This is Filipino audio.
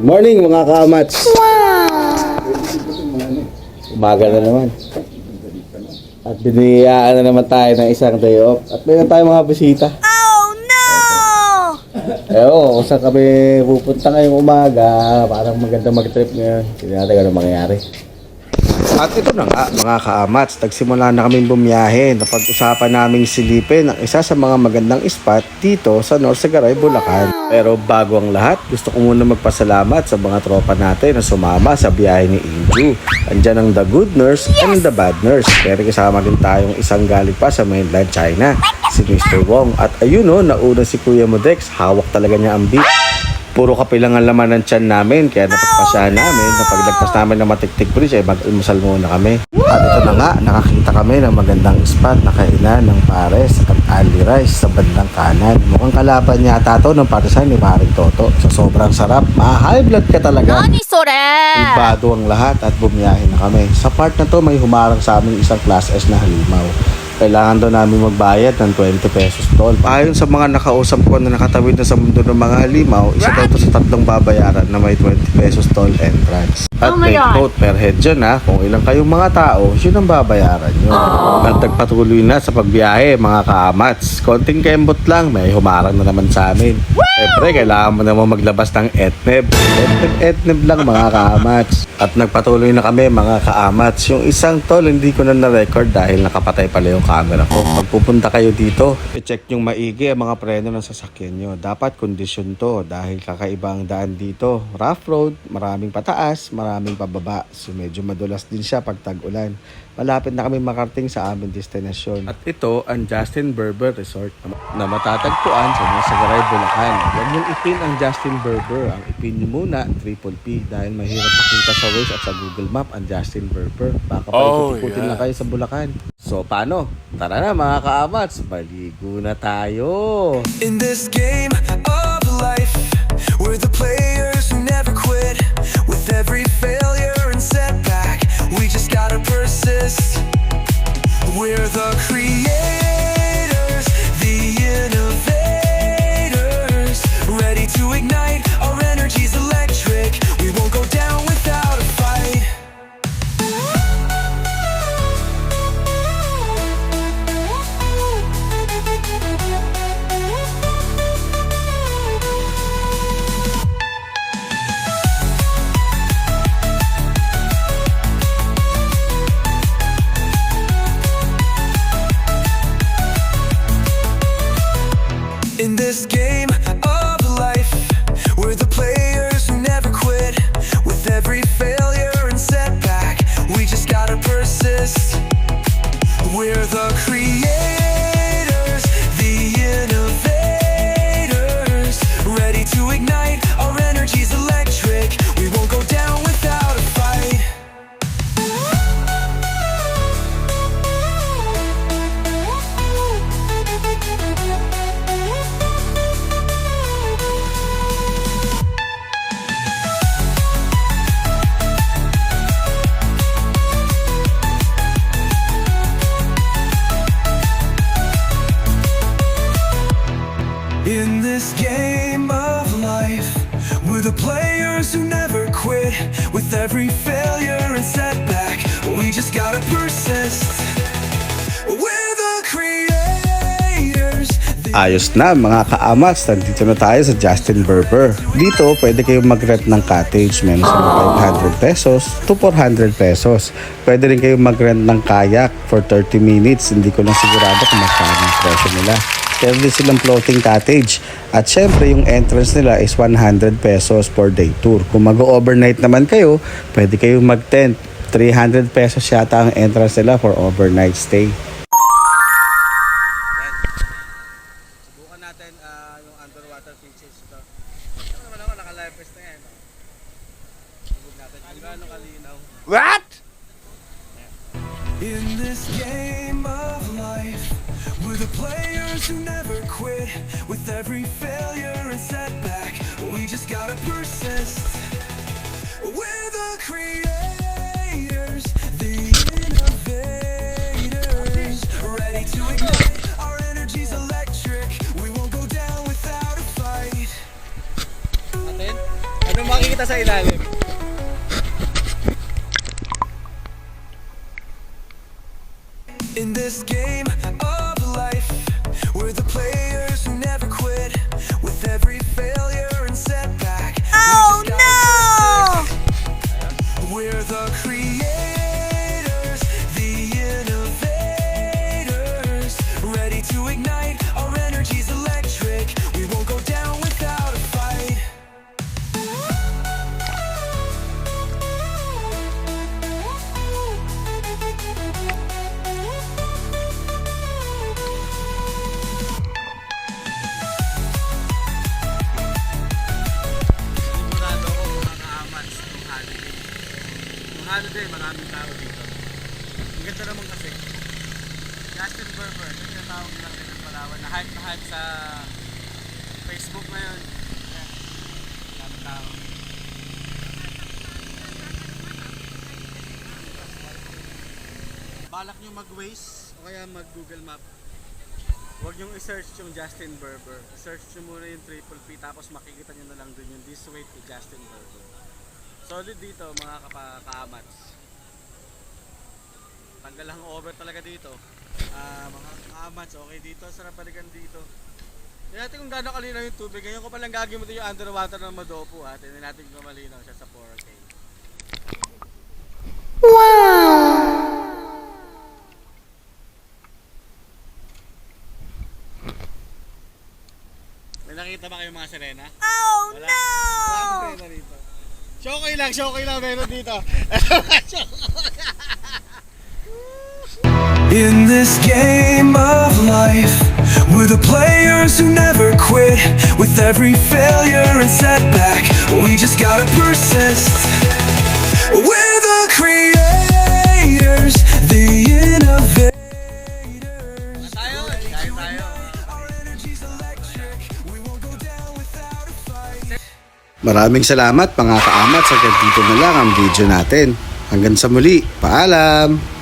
Morning mga kaamats. Umaga na naman. At biniyaan na naman tayo ng isang day off. At mayroon tayo mga bisita. Oh no! Kung saan kami pupunta ngayong umaga. Parang maganda mag-trip ngayon. Hindi natin anong mangyayari. At ito na nga mga kaamats, nagsimula na kaming bumiyahe. Napag-usapan naming silipin ang isa sa mga magandang spot dito sa North Sagaray, Bulacan. Pero bago ang lahat, gusto ko muna magpasalamat sa mga tropa natin na sumama sa biyahe ni Inju. Andyan ang The Good Nurse and The Bad Nurse. Pero kasama din tayong isang galing pa sa mainland China, si Mr. Wong. At ayun o, nauna si Kuya Modex, hawak talaga niya ang beat. Puro kape lang ang laman ng tiyan namin, kaya napagpasyahan namin na paglagpas namin ng Matiktik Bridge ay mag-almusal muna kami. At ito na nga, nakakita kami ng magandang spot na kainan ng pares at ali rice sa bandang kanan. Mukhang kalaban yata to ng parisan ni Paring Toto. Sa sobrang sarap, ma-high blood ka talaga. Nani sore? Ibado ang lahat at bumiyahe na kami. Sa part na to may humarang sa amin isang class S na halimaw. Kailangan daw namin magbayad ng 20 pesos toll. Ayon sa mga nakausap ko na nakatawid na sa mundo ng mga halimaw, isa daw ito sa tatlong babayaran na may 20 pesos toll entrance. At take note per head dyan ha, kung ilang kayong mga tao, yun ang babayaran nyo. At nagpatuloy na sa pagbiyahe mga kaamats. Konting kembot lang, may humarang na naman sa amin. Siyempre, kailangan mo naman maglabas ng etneb. Etneb lang mga kaamats. At nagpatuloy na kami mga kaamats. Yung isang toll, hindi ko na na-record dahil nakapatay pala yung camera ko. Pag pupunta kayo dito, i-check yung maigi ang mga preno ng sasakyan nyo. Dapat kondisyon to dahil kakaibang daan dito. Rough road, maraming pataas, maraming pababa. So medyo madulas din siya pag tag-ulan. Malapit na kami makarating sa aming destinasyon. At ito ang Justin Berber Resort na matatagpuan sa North Sagaray, Bulacan. Huwag niyong ipin ang Justin Berber. Ang ipin niyo muna, Triple P. Dahil mahirap makita sa Waze at sa Google Map ang Justin Berber. Baka pa ikutin na kayo sa Bulacan. So paano? Tara na mga kaamats, baligo na tayo! In this game of life, we're the players who never quit. With every failure and setback, we just gotta persist. We're the creators, the innovators, ready to ignite, our energy's electric. We won't go down without a fight. In this game of life, we're the players who never quit. With every failure and setback, we just gotta persist. We're the creators, the innovators, ready to ignite, our energy's electric. We won't go down without a fight. In this game of life, we're the players who never quit. With every failure and setback, we just gotta persist. We're the creators. Ayos na mga kaamats, nandito na tayo sa Justin Berber. Dito pwede kayong mag-rent ng cottage, meron sa 500 pesos to 400 pesos. Pwede rin kayong mag-rent ng kayak for 30 minutes, hindi ko lang sigurado kung magkano ang presyo nila. Pero din silang floating cottage. At syempre yung entrance nila is 100 pesos per day tour. Kung mag-overnight naman kayo, pwede kayong mag-tent. 300 pesos yata ang entrance nila for overnight stay. Subukan natin yung underwater features ito. Ano naman ako, naka-live vest na yan. Subukan natin kung gaano kalinaw. What? In this game of life, we're the players who never quit. With every failure and setback, we just gotta persist. We're the creators, the innovators, ready to ignite, our energy's electric. We won't go down without a fight. Ano makikita kita sa ilalim. In this game of life, we're the players who never quit. With every failure and setback, Oh no! we're the creators, the innovators, ready to ignite. Our energy's electric. We won't go down without a fight. Sigurado ako mga ka-amats nung holiday. Nung holiday, maraming tao dito. Ang ganda naman kasi. Justin Bieber, yung tinatawag nila rin ng Palawan. Na-hype sa Facebook ngayon. Ayan. Maraming tao. Balak nyo mag-Waze o kaya mag-Google Map. Huwag nyo i-search yung Justin Bieber. Search nyo muna yung Triple P tapos makikita nyo na lang dun yung This Way to Justin Bieber. Solid dito mga ka-amats. Tanggal ang over talaga dito. Mga ka-amats, okay dito. Sarap balikan dito. Tignan natin kung gaano kalinaw yung tubig. Ngayon ko palang gagamitin yung underwater ng Madopo. Tignan natin kung malinaw siya sa 4K. May nakita ba kayong mga sirena? Oh Wala. no! Wala sirena dito. Shokay lang meron dito. In this game of life, we're the players who never quit. With every failure and setback, we just gotta persist. We're the creators, the innovators. Tayo. Our energy's electric. We won't go down without a fight. Maraming salamat mga ka-amats. Hanggang dito na lang ang video natin. Hanggang sa muli. Paalam!